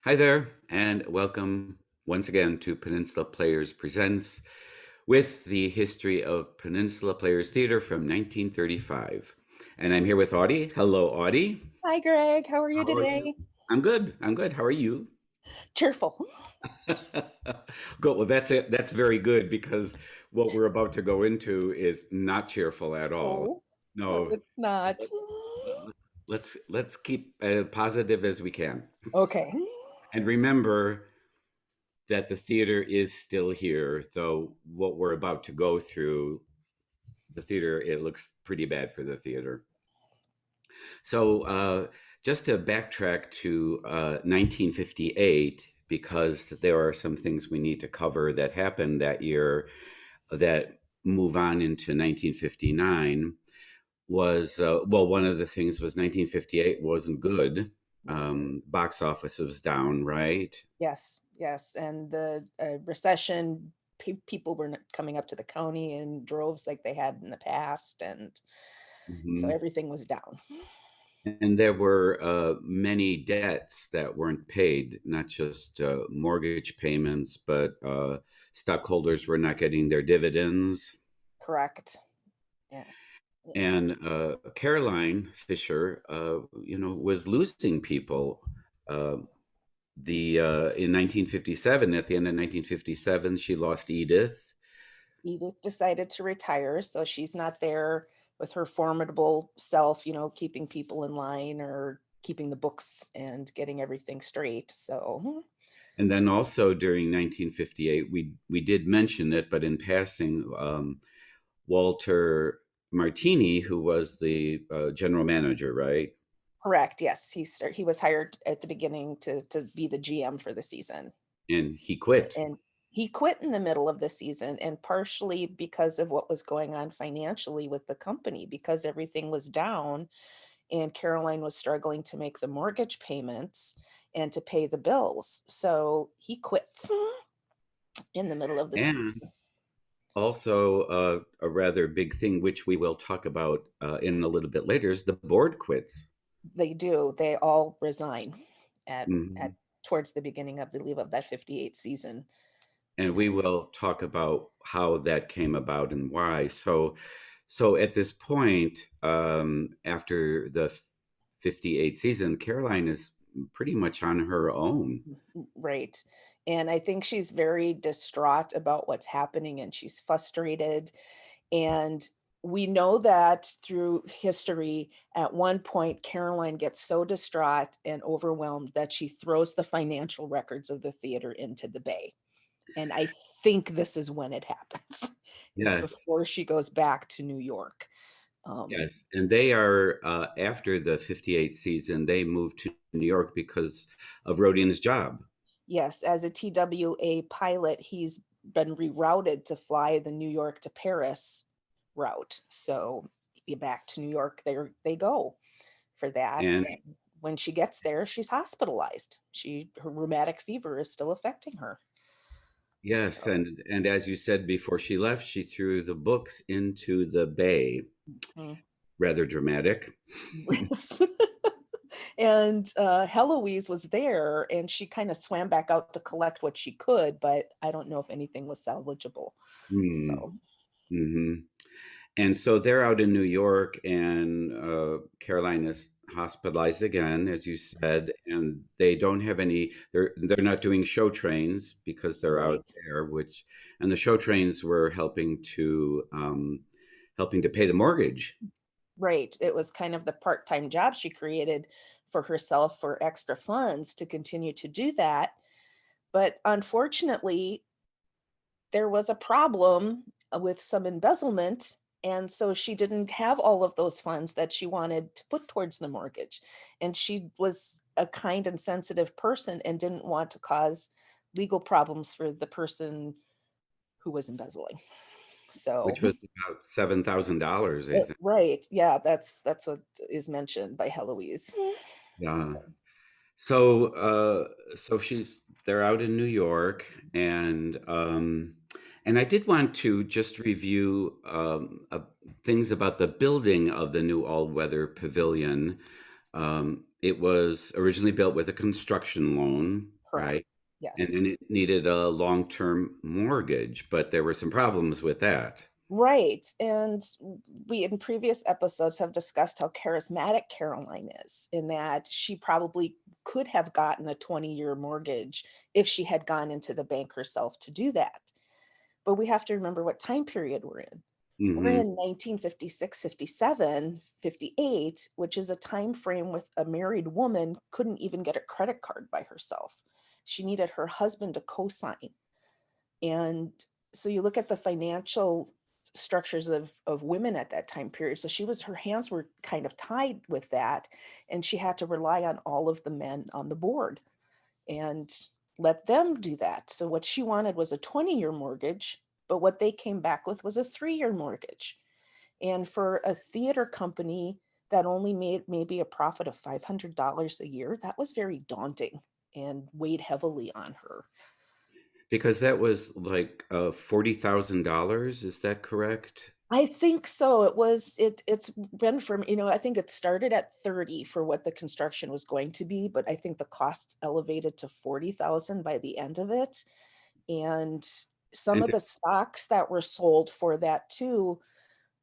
Hi there, and welcome once again to Peninsula Players Presents with the history of Peninsula Players Theatre from 1935. And I'm here with Audie. Hello, Audie. Hi, Greg. How are you How are you? today? I'm good. I'm good. How are you? Cheerful. Good. Well, that's it. That's very good because what we're about to go into is not cheerful at all. Oh, no, No, it's not. let's keep positive as we can. Okay. And remember, that the theater is still here, though what we're about to go through, the theater, it looks pretty bad for the theater. So, just to backtrack to 1958, because there are some things we need to cover that happened that year that move on into 1959 was well, one of the things was 1958 wasn't good. Box office was down, right? Yes, yes. And the recession, people were not coming up to the county in droves like they had in the past. And so Mhm. everything was down. And there were many debts that weren't paid, not just mortgage payments, but stockholders were not getting their dividends. Correct. Yeah. Yeah. And Caroline Fisher, was losing people. Uh, the In 1957, at the end of 1957, she lost Edith. Edith decided to retire, so she's not there with her formidable self, keeping people in line or keeping the books and getting everything straight. So And then also during 1958, we did mention it, but in passing, Walter Martini, who was the general manager, right? correct. Yes, he was hired at the beginning to be the GM for the season, And he quit. and he quit in the middle of the season, and partially because of what was going on financially with the company, because everything was down, and Caroline was struggling to make the mortgage payments and to pay the bills. So he quits in the middle of the season. And also, a rather big thing, which we will talk about in a little bit later, is the board quits. They do. They all resign at Mhm. towards the beginning, I believe, of that 58 season. And we will talk about how that came about and why. So at this point, after the 58 season, Caroline is pretty much on her own. Right. And I think she's very distraught about what's happening and she's frustrated. And we know that through history, at one point, Caroline gets so distraught and overwhelmed that she throws the financial records of the theater into the bay. And I think this is when it happens, is Yeah. before she goes back to New York. Um, Yes, and they are after the 58 season, they moved to New York because of Rodian's job. yes, as a TWA pilot, he's been rerouted to fly the New York to Paris route. So back to New York, there they go for that. And And when she gets there, she's hospitalized. Her rheumatic fever is still affecting her. yes, So and as you said before she left, she threw the books into the bay. mm. Rather dramatic. And Heloise was there and she kind of swam back out to collect what she could, but I don't know if anything was salvageable. Hmm. So Hmm. And so they're out in New York, and Caroline is hospitalized again, as you said, and they don't have any. They're not doing show trains because they're out right. there, and the show trains were helping to pay the mortgage. Right. It was kind of the part-time job she created for herself for extra funds to continue to do that. But unfortunately, there was a problem with some embezzlement. And so she didn't have all of those funds that she wanted to put towards the mortgage. And she was a kind and sensitive person and didn't want to cause legal problems for the person who was embezzling. So, Which was about $7,000, I think. right. Yeah, that's what is mentioned by Heloise. Yeah. So they're out in New York, and I did want to just review things about the building of the new all-weather pavilion. it was originally built with a construction loan, Correct. right? And Yes. then it needed a long-term mortgage, but there were some problems with that. Right. And we, in previous episodes, have discussed how charismatic Caroline is, in that she probably could have gotten a 20-year mortgage if she had gone into the bank herself to do that. But we have to remember what time period we're in. We're Hmm. in 1956, 57, 58, which is a time frame with a married woman couldn't even get a credit card by herself. She needed her husband to co-sign. And so you look at the financial structures of women at that time period. So her hands were kind of tied with that, and she had to rely on all of the men on the board and let them do that. So what she wanted was a 20-year mortgage, but what they came back with was a 3-year mortgage. And for a theater company that only made maybe a profit of $500 a year, that was very daunting and weighed heavily on her. Because that was like $40,000, is that correct? I think so. It's been from, I think it started at 30 for what the construction was going to be, but I think the costs elevated to 40,000 by the end of it. And some And of the stocks that were sold for that too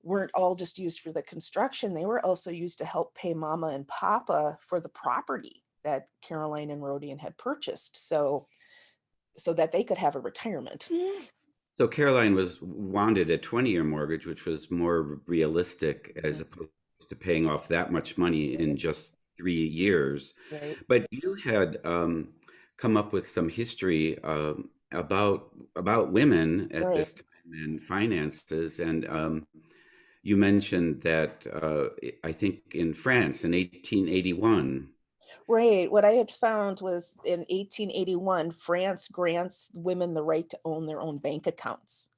weren't all just used for the construction. They were also used to help pay Mama and Papa for the property that Caroline and Rodian had purchased. So that they could have a retirement. so Caroline was wanted a 20-year mortgage, which was more realistic as Mhm. opposed to paying off that much money in just 3 years. Right. But you had come up with some history about women at Right. this time and finances, and you mentioned that I think in France in 1881. Right. What I had found was in 1881, France grants women the right to own their own bank accounts.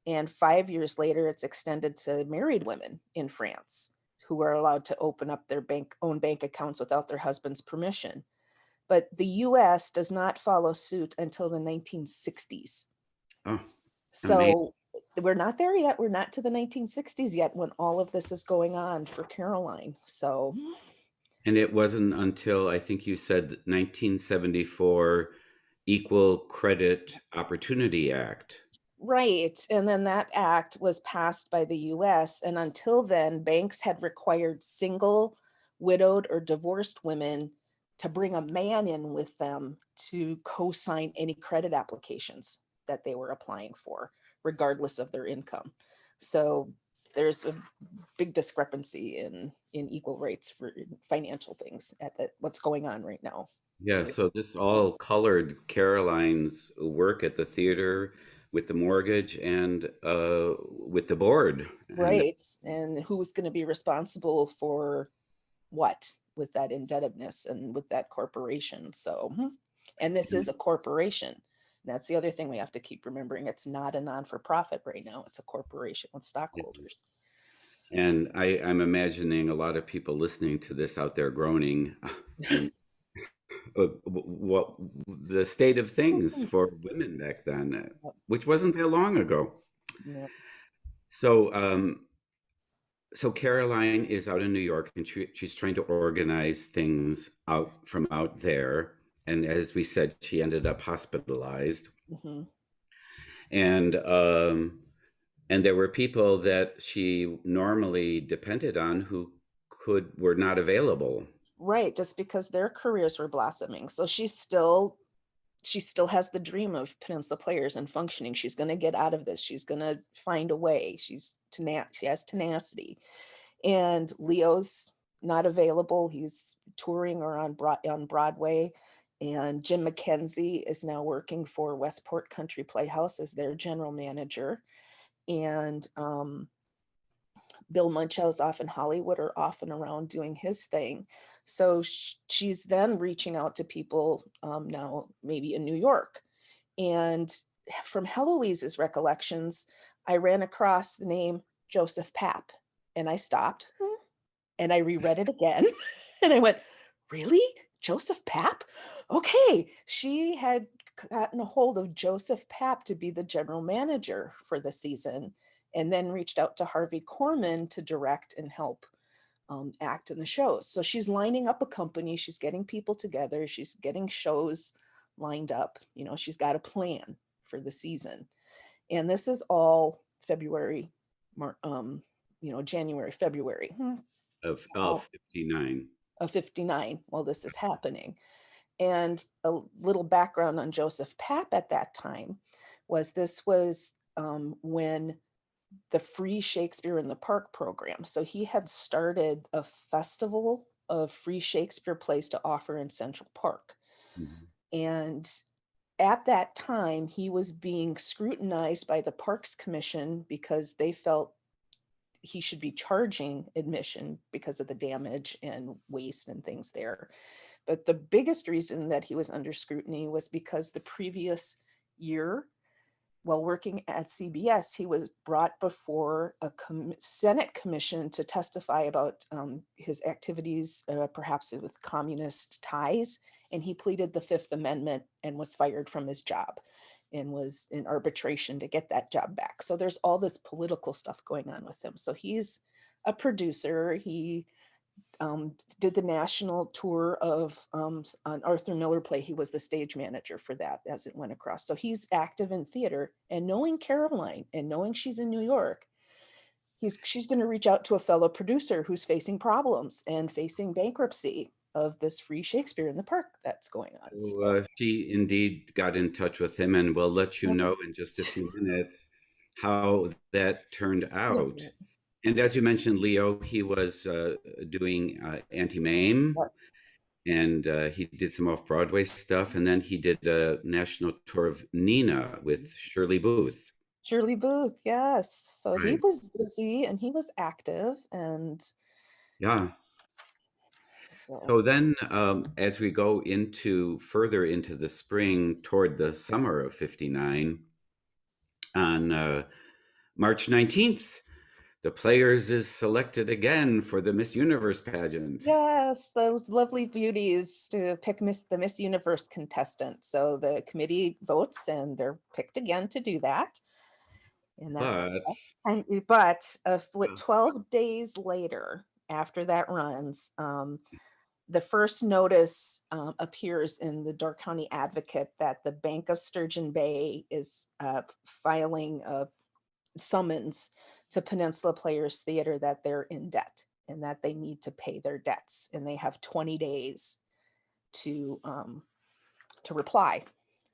And 5 years later, it's extended to married women in France who are allowed to open up their own bank accounts without their husband's permission. But the US does not follow suit until the 1960s. Oh, amazing. So we're not there yet. We're not to the 1960s yet when all of this is going on for Caroline. So And it wasn't until I think you said 1974 Equal Credit Opportunity Act. right. And then that act was passed by the US. And until then, banks had required single, widowed, or divorced women to bring a man in with them to co sign any credit applications that they were applying for, regardless of their income. So there's a big discrepancy in equal rates for financial things what's going on right now. Yeah, so this all colored Caroline's work at the theater with the mortgage and with the board. And Right. And who's going to be responsible for what with that indebtedness and with that corporation? So, and this is a corporation. That's the other thing we have to keep remembering. It's not a non for profit right now, it's a corporation with stockholders. and I'm imagining a lot of people listening to this out there groaning and what the state of things for women back then, Yep, which wasn't that long ago. yep. So, so Caroline is out in New York and she's trying to organize things out from out there. And as we said, she ended up hospitalized. Mhm. And and there were people that she normally depended on who could were not available. Right, just because their careers were blossoming. So she still has the dream of Peninsula Players and functioning. She's going to get out of this. She's going to find a way. She has tenacity. And Leo's not available. He's touring or on Broadway. And Jim McKenzie is now working for Westport Country Playhouse as their general manager. And Bill Munchau's off in Hollywood or off and around doing his thing. So she's then reaching out to people now, maybe in New York. And from Heloise's recollections, I ran across the name Joseph Papp and I stopped and I reread it again. And I went, really? Joseph Papp? Okay. She had gotten a hold of Joseph Papp to be the general manager for the season and then reached out to Harvey Korman to direct and help act in the shows. So she's lining up a company, she's getting people together, she's getting shows lined up. She's got a plan for the season. And this is all February, January, February of 59. of 59 while this is happening. And a little background on Joseph Papp at that time was this was when the free Shakespeare in the Park program. So he had started a festival of free Shakespeare plays to offer in Central Park. Mhm. And at that time, he was being scrutinized by the Parks Commission because they felt he should be charging admission because of the damage and waste and things there. But the biggest reason that he was under scrutiny was because the previous year, while working at CBS, he was brought before a Senate commission to testify about his activities, perhaps with communist ties, and he pleaded the Fifth Amendment and was fired from his job and was in arbitration to get that job back. So there's all this political stuff going on with him. So he's a producer. He did the national tour of an Arthur Miller play. He was the stage manager for that as it went across. So he's active in theater, and knowing Caroline and knowing she's in New York, she's going to reach out to a fellow producer who's facing problems and facing bankruptcy of this free Shakespeare in the Park that's going on. So, she indeed got in touch with him, and we'll let you know in just a few minutes how that turned out. And as you mentioned, Leo, he was doing Anti-Mame, and he did some off-Broadway stuff, and then he did a national tour of Nina with Shirley Booth. Shirley Booth, yes. So he Right. was busy and he was active, and Yeah. so So then, as we go further into the spring toward the summer of 59, on March 19th, the Players is selected again for the Miss Universe pageant. yes, those lovely beauties to pick the Miss Universe contestant. So the committee votes and they're picked again to do that. And that's But time. But with 12 days later, after that runs, the first notice appears in the Door County Advocate that the Bank of Sturgeon Bay is filing a summons to Peninsula Players Theatre that they're in debt and that they need to pay their debts, and they have 20 days to reply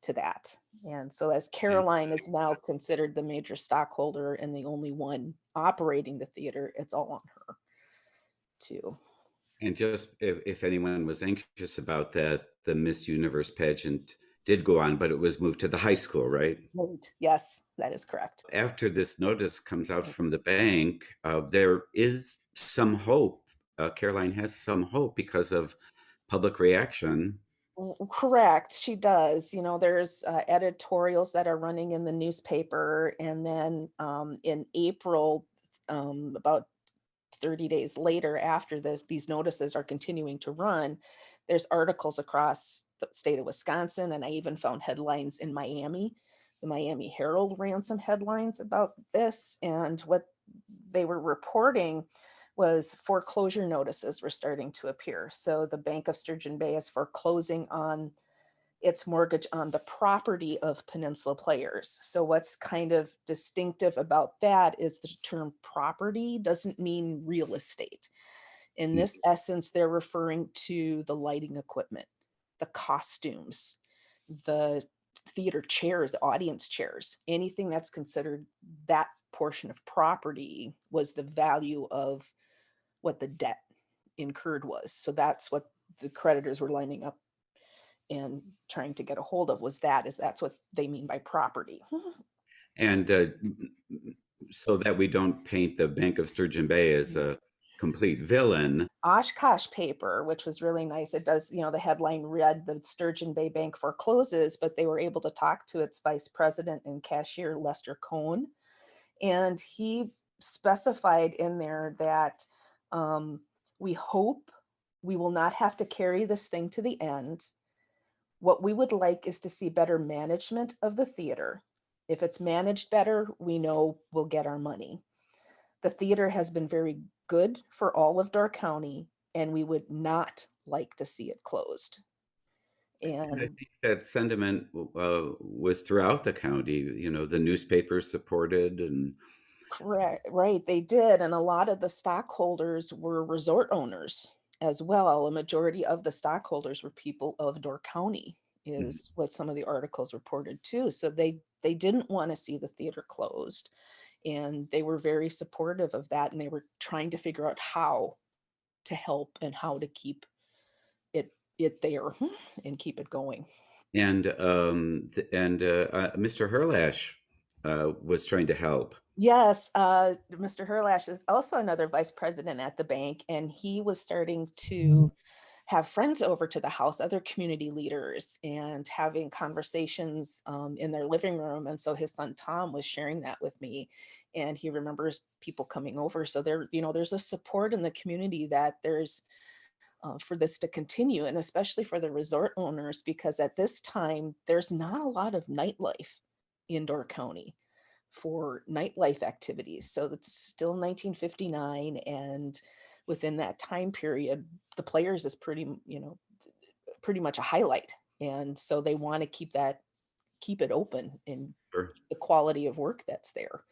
to that. And so as Caroline is now considered the major stockholder and the only one operating the theater, it's all on her too. and just if anyone was anxious about that, the Miss Universe pageant did go on, but it was moved to the high school, right? Right. Yes, that is correct. After this notice comes out from the bank, there is some hope. Caroline has some hope because of public reaction. Correct. She does. There's editorials that are running in the newspaper. And then in April, about 30 days later after these notices are continuing to run, there's articles across the state of Wisconsin. And I even found headlines in Miami. The Miami Herald ran some headlines about this. And what they were reporting was foreclosure notices were starting to appear. So the Bank of Sturgeon Bay is foreclosing on its mortgage on the property of Peninsula Players. So what's kind of distinctive about that is the term property doesn't mean real estate. In this essence, they're referring to the lighting equipment, the costumes, the theater chairs, the audience chairs, anything that's considered that portion of property was the value of what the debt incurred was. So that's what the creditors were lining up and trying to get a hold of that's what they mean by property. And so that we don't paint the Bank of Sturgeon Bay as a complete villain. Oshkosh paper, which was really nice. It does, the headline read the Sturgeon Bay Bank forecloses, but they were able to talk to its vice president and cashier, Lester Cohn. And he specified in there that we hope we will not have to carry this thing to the end. What we would like is to see better management of the theater. If it's managed better, we know we'll get our money. the theater has been very good for all of Door County, and we would not like to see it closed. And I And think that sentiment was throughout the county. You know, the newspapers supported, and correct, right, they did, and a lot of the stockholders were resort owners as well. A majority of the stockholders were people of Door County, Mhm. is what some of the articles reported too. So they didn't want to see the theater closed, and they were very supportive of that, and they were trying to figure out how to help and how to keep it there and keep it going. Mr. Herlash was trying to help. Yes, Mr. Herlash is also another vice president at the bank, and he was starting to have friends over to the house, other community leaders, and having conversations in their living room. And so his son Tom was sharing that with me, and he remembers people coming over. So there's a support in the community that there's for this to continue, and especially for the resort owners, because at this time there's not a lot of nightlife in Door County for nightlife activities. So it's still 1959, and within that time period, the Players is pretty much a highlight. And so they want to keep it open and Sure. the quality of work that's there.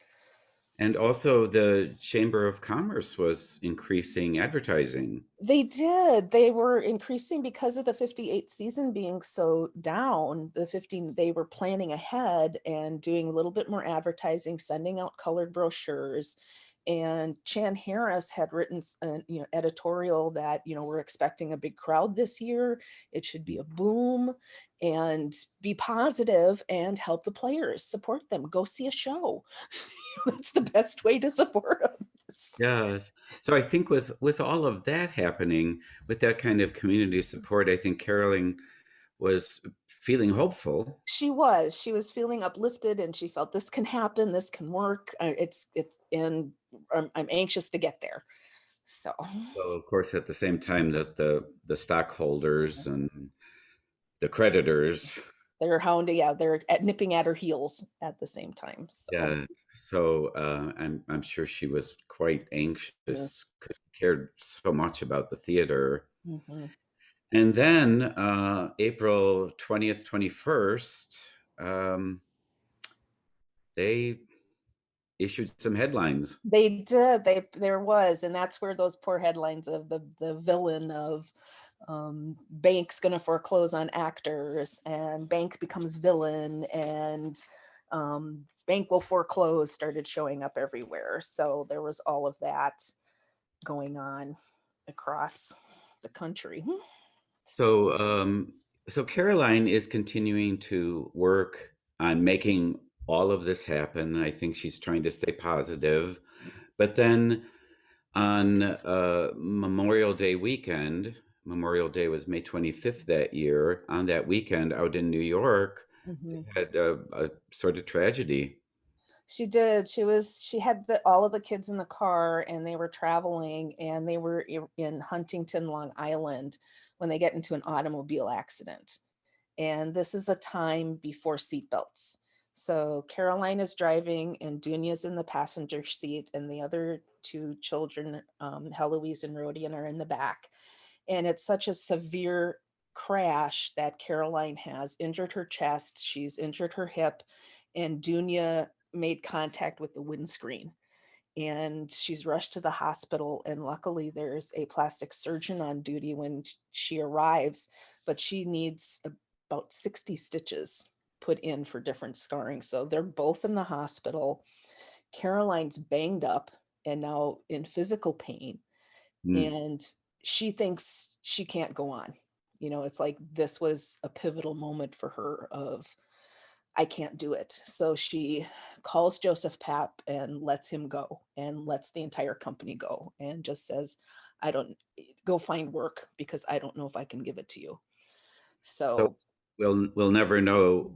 And also, the Chamber of Commerce was increasing advertising. They did. They were increasing because of the 58 season being so down. The 15, they were planning ahead and doing a little bit more advertising, sending out colored brochures. And Chan Harris had written an editorial that, we're expecting a big crowd this year. It should be a boom, and be positive and help the Players, support them, go see a show. That's the best way to support them. Yes. So I think with all of that happening, with that kind of community support, I think Caroling was feeling hopeful. She was feeling uplifted, and she felt this can happen, this can work. And I'm anxious to get there. So So of course, at the same time that the stockholders and the creditors, they're hounding, yeah, they're nipping at her heels at the same time. So yeah. So I'm sure she was quite anxious yeah. because she cared so much about the theater. Mhm. And then April 20th, 21st, they issued some headlines. They did. There was, and that's where those poor headlines of the villain of bank's gonna foreclose on actors, and bank becomes villain, and bank will foreclose started showing up everywhere. So there was all of that going on across the country. So, so Caroline is continuing to work on making all of this happen. I think she's trying to stay positive. But then on Memorial Day weekend, Memorial Day was May 25th that year. On that weekend out in New York, they Mhm. had a sort of tragedy. She did. She had all of the kids in the car, and they were traveling, and they were in Huntington, Long Island, when they get into an automobile accident. And this is a time before seatbelts. So Caroline is driving, and Dunya's in the passenger seat, and the other two children, Heloise and Rodian, are in the back. And it's such a severe crash that Caroline has injured her chest, she's injured her hip, and Dunya made contact with the windscreen. And she's rushed to the hospital, and luckily there's a plastic surgeon on duty when she arrives, but she needs about 60 stitches put in for different scarring. So they're both in the hospital. Caroline's banged up and now in physical pain, Mm. and she thinks she can't go on. It's like this was a pivotal moment for her of, I can't do it. So she calls Joseph Papp and lets him go, and lets the entire company go, and just says, I don't go find work because I don't know if I can give it to you. So So we'll never know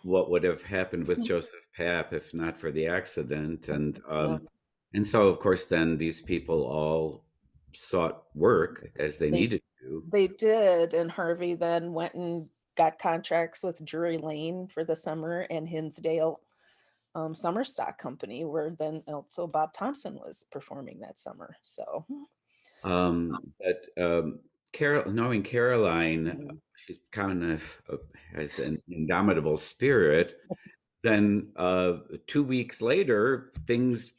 what would have happened with Joseph Papp if not for the accident. yeah, And so, of course, then these people all sought work as they they needed to. they did, and Harvey then went and got contracts with Drury Lane for the summer and Hinsdale summer stock company, where then also Bob Thompson was performing that summer. So But knowing Caroline, mhm. she's kind of has an indomitable spirit. Then 2 weeks later, things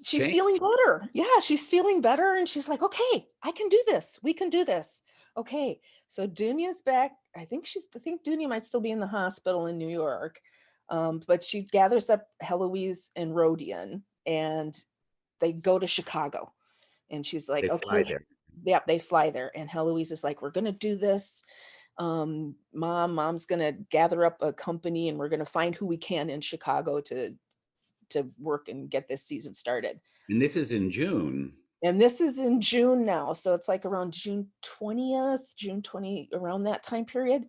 She's change. feeling better. Yeah, she's feeling better. And she's like, okay, I can do this. We can do this. Okay. So Dunya's back. I think Dunya might still be in the hospital in New York. But she gathers up Heloise and Rodian and they go to Chicago. And she's like, They fly okay, there. yeah, they fly there. And Heloise is like, we're going to do this. Mom's going to gather up a company and we're going to find who we can in Chicago to work and get this season started. And this is in June. And this is in June now. So it's like around June 20th, June 20, around that time period.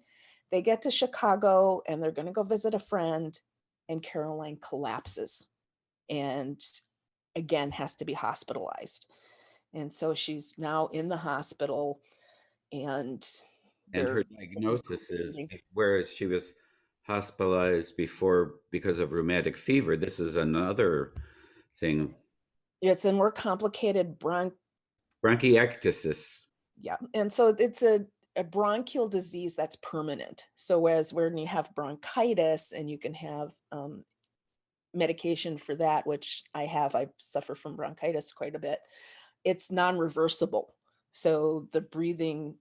They get to Chicago and they're going to go visit a friend, and Caroline collapses and again has to be hospitalized. And so she's now in the hospital and And they're her diagnosis is, whereas she was hospitalized before because of rheumatic fever, this is another thing, it's a more complicated bronchiectasis. yeah. And so it's a bronchial disease that's permanent. So whereas when you have bronchitis and you can have medication for that, which I suffer from bronchitis quite a bit, it's non-reversible. So the breathing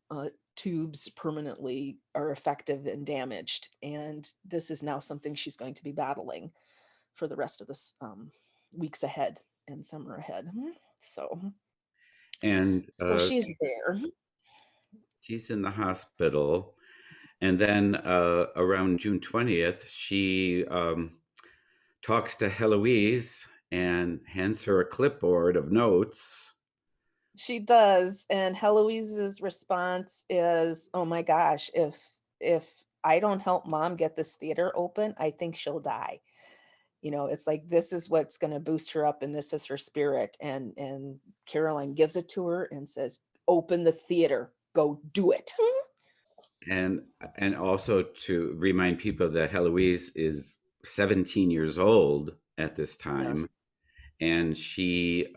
tubes permanently are affected and damaged. And this is now something she's going to be battling for the rest of this weeks ahead and summer ahead. So, And so she's there. she's in the hospital. And then around June 20th, she talks to Heloise and hands her a clipboard of notes. She does. And Heloise's response is, oh my gosh, if I don't help mom get this theater open, I think she'll die. You know, it's like this is what's going to boost her up and this is her spirit. And Caroline gives it to her and says, open the theater, go do it. And also to remind people that Heloise is 17 years old at this Yes. time, and she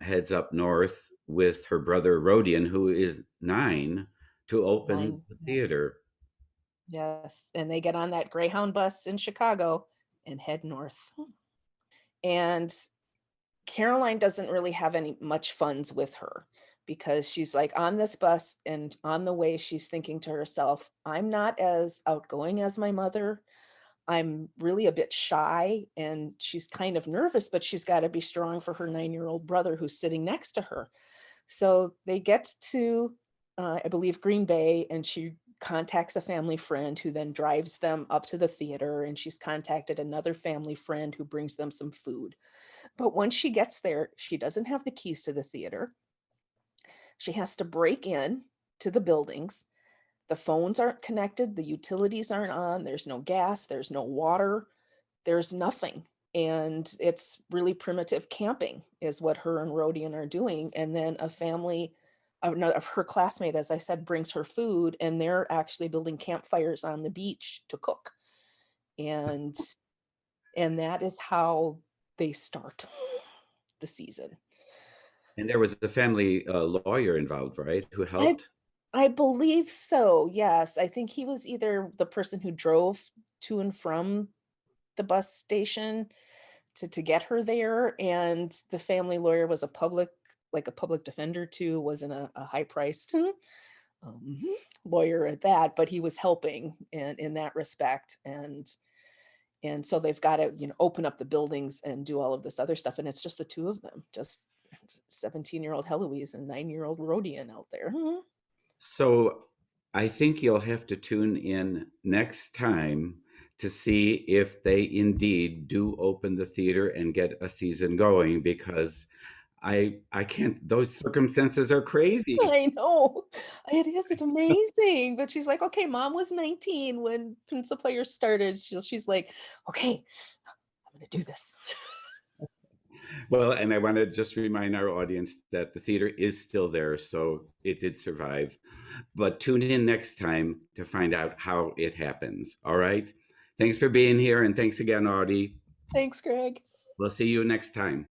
heads up north with her brother Rodian, who is 9, to open 9. the theater. Yes. And they get on that Greyhound bus in Chicago and head north. And Caroline doesn't really have any much funds with her because she's like on this bus and on the way she's thinking to herself, I'm not as outgoing as my mother. I'm really a bit shy and she's kind of nervous, but she's got to be strong for her 9-year-old brother who's sitting next to her. So they get to, I believe, Green Bay, and she contacts a family friend who then drives them up to the theater. And she's contacted another family friend who brings them some food. But once she gets there, she doesn't have the keys to the theater. She has to break in to the buildings. The phones aren't connected, the utilities aren't on, there's no gas, there's no water, there's nothing. And it's really primitive camping is what her and Rodian are doing. And then a family of her classmate, as I said, brings her food and they're actually building campfires on the beach to cook. And that is how they start the season. And there was the family lawyer involved, right, who I helped? I believe so. Yes. I think he was either the person who drove to and from the bus station to get her there, and the family lawyer was a public defender too, wasn't a high priced um, lawyer at that, but he was helping in that respect. And so they've got to, open up the buildings and do all of this other stuff. And it's just the two of them, just 17-year-old Heloise and 9-year-old Rodian out there. So I think you'll have to tune in next time to see if they indeed do open the theater and get a season going, because I can't, those circumstances are crazy. I know. It is. It's amazing. But she's like, okay, mom was 19 when Peninsula Players started. She's like, okay, I'm going to do this. Well, and I want to just remind our audience that the theater is still there, so it did survive. But tune in next time to find out how it happens. All right. Thanks for being here. And thanks again, Audie. Thanks, Greg. We'll see you next time.